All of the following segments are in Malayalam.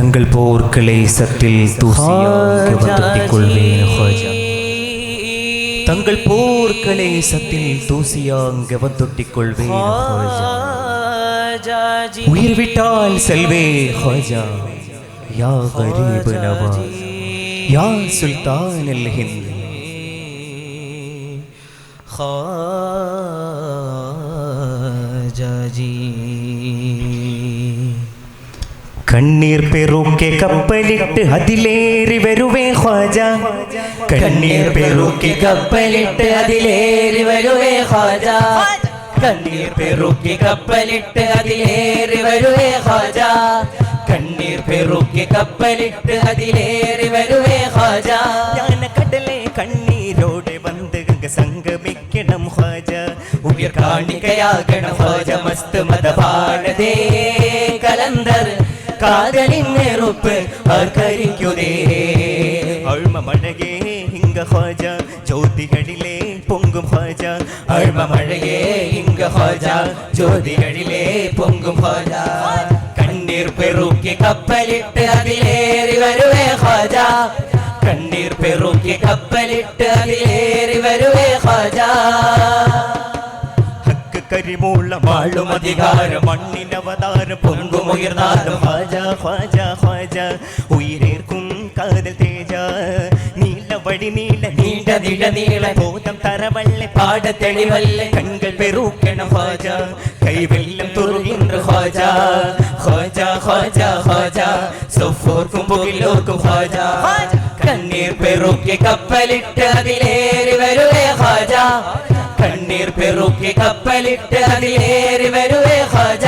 தங்கள் போர்க்களை சத்தில் தூசியாக தொட்டிக்கொள்வேன் ஹாஜா. தங்கள் போர்க்களை சத்தில் தூசியாக தொட்டிக்கொள்வேன் ஹாஜா. உயிர் விட்டால் செல்வே ஹாஜா. யா கரீப் நவாஸ் யா சுல்தான் அல் ஹிந்த். ख्वाजा जी കണ്ണീർ പെറുക്കെ കപ്പലിട്ട് അതിലേറി വരുവേ ഖ്വാജ. കണ്ണീർ പെറുക്കെ കപ്പലിട്ട് അതിലേറി വരുവേ ഖ്വാജ. കണ്ണീർ പെറുക്കെ കപ്പലിട്ട് അതിലേറി വരുവേ ഖ്വാജ. കണ്ണീർ പെറുക്കെ കപ്പലിട്ട് അതിലേറി വരുവേ ഖ്വാജ. ജ്ഞാനക്കടലെ കണ്ണീരോടെ വന്ന് ഗംഗ സംഗമിക്കണം ഖ്വാജ. ഉയർ കാണിക്കയാകണം ഖ്വാജ. മസ്ത് മതപാടതേ കലന്തർ കാതലിൻ നെറുപ്പ് ആർക്കരിക്കുതേ. അഴ്മ മഴകേ ഹിംഗ ഖ്വാജ. ജ്യോതികളിലെ പൊങ്കും ഖ്വാജ. അഴ്മ മഴകേ ഹിംഗ ഖ്വാജ. ജ്യോതികളിലെ പൊങ്കും ഖ്വാജ. കണ്ണീർ പെറുക്കി കപ്പലിട്ട് അതിലേറി വരുവേ ഖ്വാജ. കണ്ണീർ പെറുക്കി കപ്പലിട്ട് അതിലേറി വരുവേ ഖ്വാജ. കരിമുള്ള വാഴും അധികാരം മണ്ണിനവതാരം പൊങ്കുമുയർന്നാലും ഖ്വാജ ഖ്വാജ ഖ്വാജ. ഉയരേർക്കും കാതൽ തേജ നീലവടി നീല നീണ്ട നിഴ നീള ബോധം തരവള്ളെ പാടത്തെളിവല്ലെ കൺകൾ പെറുക്കണം ഖ്വാജ. കൈവെല്ലം തുറുകിன்ற ഖ്വാജ. ഖ്വാജ ഖ്വാജ ഖ്വാജ. സൊഫോർക്കും പുകിലോർക്കും ഖ്വാജ. കണ്ണീർ പെറുക്കി കപ്പലിട്ട് അതിലേറി വരുവേ ഖ്വാജ. കണ്ണീർ പെറുക്കി കപ്പലിട്ട് അതിലേറി വരുവേ ഖ്വാജ.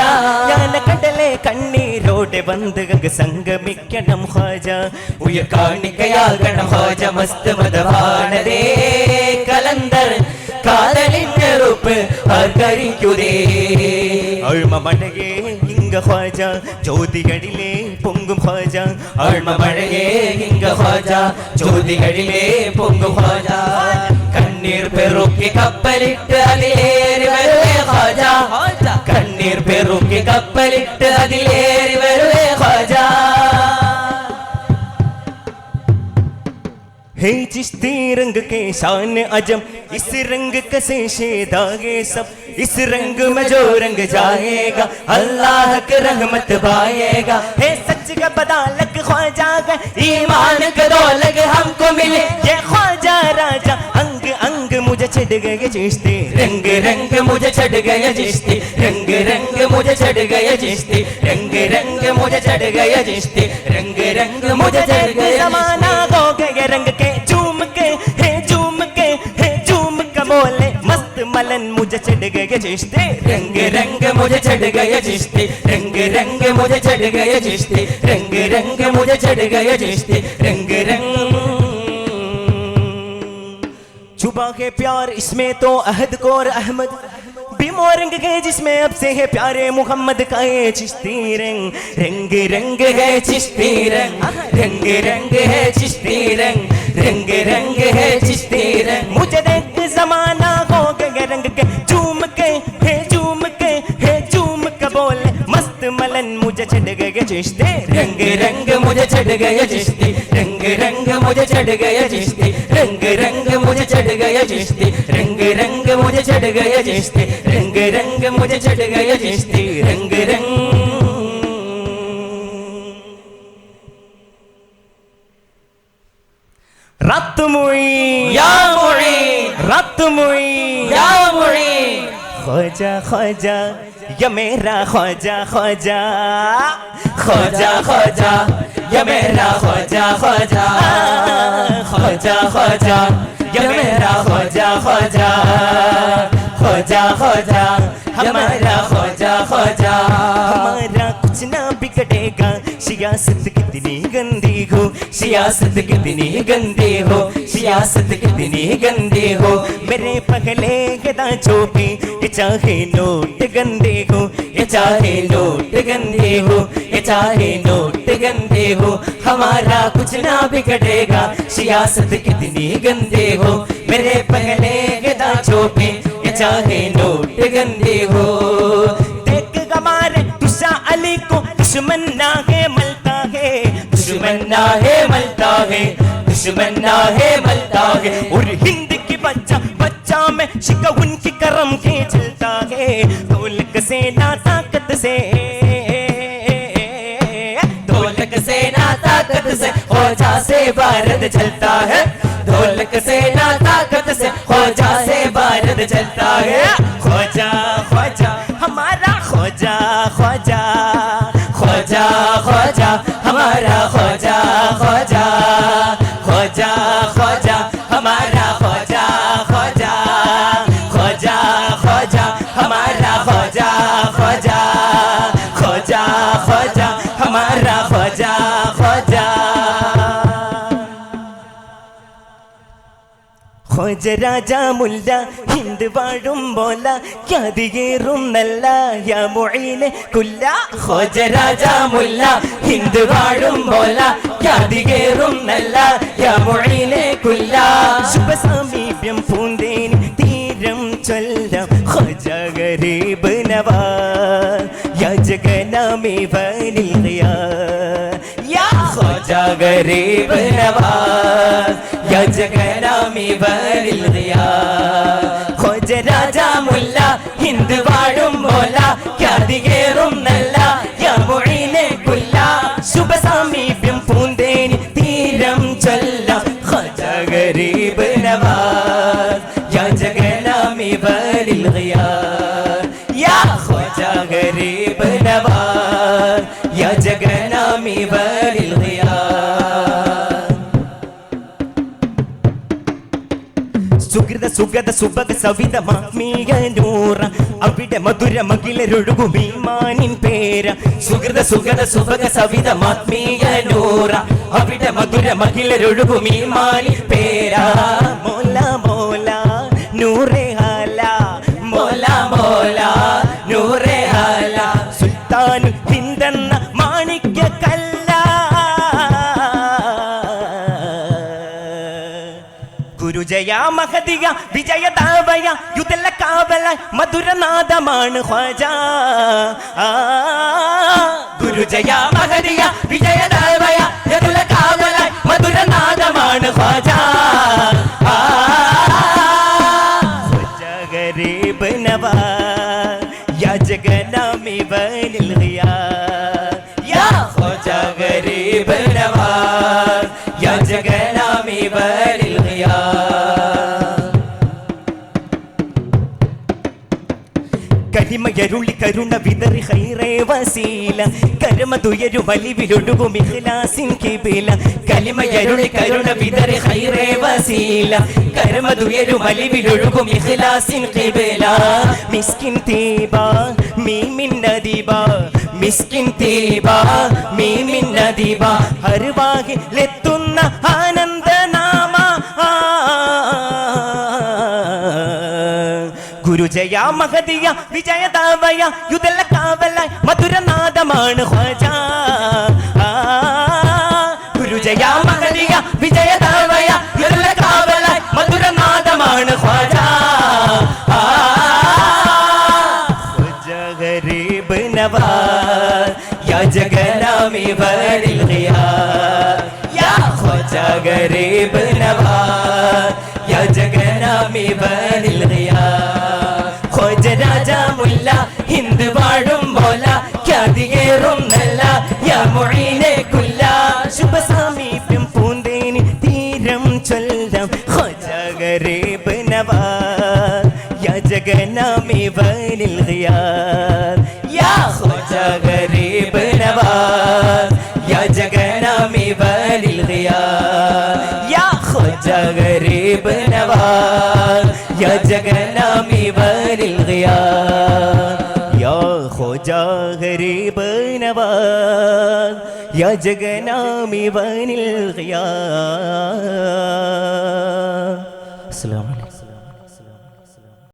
ജ്ഞാനക്കടലെ കണ്ണീരോടെ വന്ന് ഗംഗ സംഗമിക്കണം ഖ്വാജ. ഉയർ കാണിക്കയാകണം ഖ്വാജ. മസ്ത് മതപാടതേ കലന്തർ കാതലിൻ നെറുപ്പ് ആർക്കരിക്കുതേ. അഴ്മ മഴകേ ഹിംഗ ഖ്വാജ. ജ്യോതികളിലെ പൊങ്കും ഖ്വാജ. അഴ്മ മഴകേ ഹിംഗ ഖ്വാജ. ജ്യോതികളിലെ പൊങ്കും ഖ്വാജ. കണ്ണീർ പെറുക്കി കപ്പലിട്ട് അതിലേറി വരുവേ ഖ്വാജ. കണ്ണീർ പെറുക്കി കപ്പലിട്ട് അതിലേറി വരുവേ ഖ്വാജ. हे चिश्ती रंग के शान अजम. इस रंग कसे शेदागे सब. इस रंग में जो रंग जाएगा अल्लाह की रहमत पाएगा. हे सच का बदालक ख्वाजा का ईमान का दौलत हमको मिले. ये ख्वाजा राजा अंग अंग मुझे चढ़ गए चिश्ती. रंग रंग मुझे चढ़ गया चिश्ती. रंग रंग मुझे चढ़ गया चिश्ती. रंग रंग मुझे चढ़ गया चिश्ती. रंग रंग मुझे चढ़ गया. जमाना हो गए रंग के झूम के हे झूम के हे झूम के बोले मस्त मलन मुझे चढ़ गए चिश्ती. रंग रंग मुझे चढ़ गया चिश्ती. रंग रंग मुझे चढ़ गया चिश्ती. रंग रंग मुझे चढ़ गया चिश्ती. रंग रंग छुपा है प्यार इसमें तो अहद कोर अहमद. बीमो रंग के जिसमें अब से है प्यारे मोहम्मद का ये चिश्ती रंग. रंग रंग है चिश्ती रंग. रंग रंग है चिश्ती रंग. रंग रंग है चिश्ती रंग. मुझे देख जमाना हो गए रंग के झूम के हे झूम के हे झूम के बोले मस्त मलन मुझे चढ़ गए चिश्ती. रंग रंग मुझे चढ़ गया चिश्ती. रंग रंग मुझे चढ़ गया चिश्ती. रंग रंग मुझे चढ़ गया चिश्ती. रंग रंग मुझे चढ़ गया चिश्ती. रंग रंग मुझे चढ़ गया चिश्ती. रंग रंग रात मुई या मुई. रात मुई या मुई. ख्वाजा ख्वाजा या मेरा ख्वाजा ख्वाजा. ख्वाजा ख्वाजा या मेरा ख्वाजा ख्वाजा. ख्वाजा ख्वाजा या मेरा ख्वाजा ख्वाजा. ख्वाजा ख्वाजा हमारा ख्वाजा ख्वाजा. हमारा कुछ ना बिगड़ेगा. सियासत कितनी गंदी हो. सियासत कितनी गंदी हो. सियासत कितनी गंदी हो. मेरे पगले गदाचों पे ये चाहे नोट गंदे हो. ये चाहे नोट गंदे हो. ये चाहे नोट गंदे हो. हमारा कुछ ना बिगड़ेगा. सियासत कितनी गंदे हो. मेरे पहले गदाचों पे ये चाहे नोट गंदे हो. देख गमारे तुषा अली को दुश्मन ना है मलता है. दुश्मन ना है मलता है, दुश्मन ना है मलता है। और हिंद की बच्चा बच्चा में शिका उनकी करम के चलता है, ढोलक से ना ताकत से, ढोलक से ना ताकत से ख्वाजा से भारत चलता है, ढोलक से ना ताकत से ख्वाजा से भारत चलता है। ख्वाजा ख्वाजा हमारा ख्वाजा ख्वाजा, ख्वाजा ख्वाजा हमारा ख्वाजा ख्वाजा, ख्वाजा ख्वाजा हमारा ख्वाजा ख्वाजा, ख्वाजा ख्वाजा हमारा ख्वाजा ख्वाजा, ख्वाजा ख्वाजा हमारा ख्वाजा ख्वाजा। ഖ്വാജ രാജാ മുല്ല ഹിന്ദ് വാഴും മോല ഖ്യാതിയേറും നല്ല യാ മുഈനെ കുല്ല. ഖ്വാജ രാജാ മുല്ല ഹിന്ദ് വാഴും മോല ഖ്യാതിയേറും നല്ല യാ മുഈനെ കുല്ല. ശുഭസാമീപ്യം പൂന്തേനി തീരം ചൊല്ലാം ഖ്വാജ ഗരീബ് നവാസ് യാ ജഗനാമി വനിൽ ഖിയാസ്. യാ ഖ്വാജ ഗരീബ് നവാസ് യാ ജഗനാമി വനിൽ ഖിയാസ്. ഖ്വാജ രാജാ മുല്ല ഹിന്ദ് വാഴും മോല ഖ്യാതിയേറും നല്ല യാ മുഈനെ കുല്ല. ശുഭസാമീപ്യം പൂന്തേനി തീരം ചൊല്ലാം ഖ്വാജ ഗരീബ് നവാസ് യാ ജഗനാമി വനിൽ ഖിയാസ്. യാ ഖ്വാജ ഗരീബ് നവാസ് യാ ജഗനാമി വനിൽ ഖിയാസ്. സുഹൃത സുഗത സുഭഗ സവിതമാത്മീയ നൂറ അവിടെ മധുര മകിലരൊഴുകും ഈമാനിൻ പേര. സുഹൃത സുഗത സുഭഗ സവിതമാത്മീയ നൂറ അവിടെ മധുര മകിലരൊഴുകും ഈമാനി പേരാ. മോല മോല നൂറെ ഹാല, മോല മോല നൂറെ ഹാല. സുൽത്താനു ഹിന്ദെന്ന മാണിക്യ കല്ല. ഗുരുജയ മഹദിയ വിജയദാവയ യുദല കാവല മധുരനാദമാണ് ഖ്വാജ. ഗുരുജയ മഹദിയ വിജയദാവയ യദുല കാവല മധുരനാദമാണ് ഖ്വാജ. ഖ്വാജ ഗരീബ് നവാസ് യാ ജഗനാമി വനിൽ ഖിയാസ്. യാ ഖ്വാജ ഗരീബ് നവാസ് യാ ജഗനാമി വനിൽ ഖിയാസ്. കലിമയരുളി കരുണ വിതറി ഹൈറേ വസീല, കരമതുയരു വലിവിലൊഴുകും ഇഖ്ലാസിൻ കിബില. കലിമയരുളി കരുണ വിതറി ഖൈറേ വസീല, കരമതുയരു വലിവിലൊഴുകും ഇഖ്ലാസിൻ ഖിബല. മിസ്കിൻ തീബ മീമിൻ നദീബ, മിസ്കിൻ തീബ മീമിൻ നദീബ. ഹർവാഹിലെത്തുന്ന ആനന്ദനാമ ഗുരുജയ മഹദിയ വിജയദാവയ യുദല കാവല മധുരനാദമാണ് ഖ്വാജ. ഗുരുജയ മഹദിയ വിജയദാവയ യുദല കാവല മധുരനാദമാണ് ഖ്വാജ. ഖ്വാജ ഗരീബ് നവാസ് യാ ജഗനാമി വനിൽ ഖിയാസ്. യാ ഖ്വാജ ഗരീബ് നവാസ് യാ ജഗനാമി വനിൽ ഖിയാസ്. ഖ്വാജ രാജാ മുല്ല ഹിന്ദ് വാഴും മോല ഖ്യാതിയേറും നല്ല യാ മുഈനെ കുല്ല. ശുഭസാമീപ്യം പൂന്തേനി തീരം ചൊല്ലാം ഖ്വാജ ഗരീബ് നവാസ് യാ ജഗനാമി വനിൽ ഖിയാസ്. യാ ഖ്വാജ ഗരീബ് നവാസ് യാ ജഗനാമി വനിൽ ഖിയാസ്. യാ ഖ്വാജ ഗരീബ് നവാസ് യാ ജഗനാമി വനിൽ ഖിയാസ്. യാ ഖ്വാജ ഗരീബ് നവാസ് യാ ജഗനാമി വനിൽ ഖിയാസ്. അസ്സലാമു അലൈക്കും.